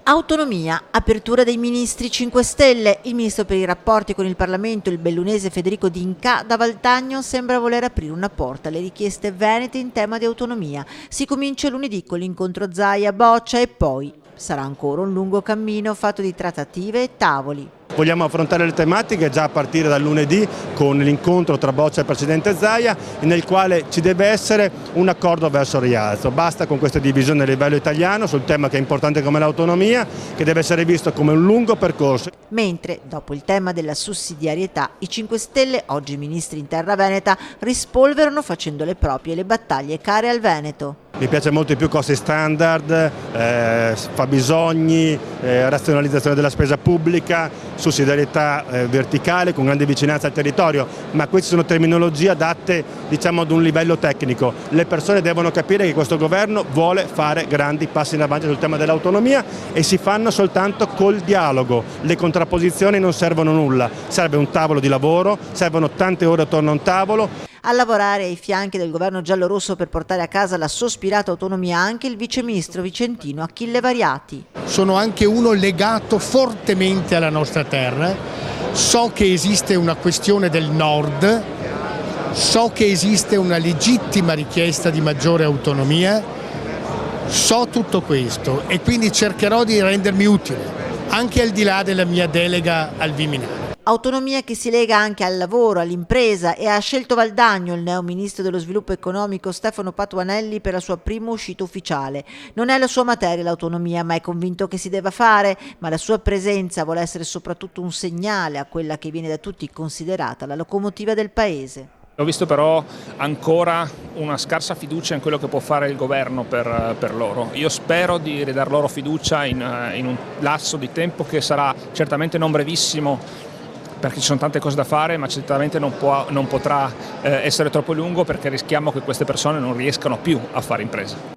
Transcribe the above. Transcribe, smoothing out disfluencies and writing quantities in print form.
Autonomia, apertura dei ministri 5 Stelle. Il ministro per i rapporti con il Parlamento, il bellunese Federico D'Incà, da Valtagno sembra voler aprire una porta alle richieste venete in tema di autonomia. Si comincia lunedì con l'incontro Zaia-Boccia e poi sarà ancora un lungo cammino fatto di trattative e tavoli. Vogliamo affrontare le tematiche già a partire dal lunedì con l'incontro tra Boccia e il Presidente Zaia, nel quale ci deve essere un accordo verso il rialzo. Basta con queste divisioni a livello italiano sul tema che è importante come l'autonomia, che deve essere visto come un lungo percorso. Mentre, dopo il tema della sussidiarietà, i 5 Stelle, oggi ministri in terra veneta, rispolverano facendo le proprie le battaglie care al Veneto. Mi piace molto di più costi standard, fabbisogni, razionalizzazione della spesa pubblica, sussidiarietà verticale con grande vicinanza al territorio, ma queste sono terminologie adatte ad un livello tecnico. Le persone devono capire che questo governo vuole fare grandi passi in avanti sul tema dell'autonomia e si fanno soltanto col dialogo. Le contrapposizioni non servono a nulla, serve un tavolo di lavoro, servono tante ore attorno a un tavolo. A lavorare ai fianchi del governo giallorosso per portare a casa la sospirata autonomia anche il viceministro vicentino Achille Variati. Sono anche uno legato fortemente alla nostra terra, so che esiste una questione del nord, so che esiste una legittima richiesta di maggiore autonomia, so tutto questo e quindi cercherò di rendermi utile, anche al di là della mia delega al Viminale. Autonomia che si lega anche al lavoro, all'impresa e ha scelto Valdagno, il neo ministro dello sviluppo economico Stefano Patuanelli, per la sua prima uscita ufficiale. Non è la sua materia l'autonomia, ma è convinto che si debba fare, ma la sua presenza vuole essere soprattutto un segnale a quella che viene da tutti considerata la locomotiva del paese. Ho visto però ancora una scarsa fiducia in quello che può fare il governo per loro. Io spero di ridar loro fiducia in un lasso di tempo che sarà certamente non brevissimo, perché ci sono tante cose da fare, ma certamente non potrà essere troppo lungo, perché rischiamo che queste persone non riescano più a fare impresa.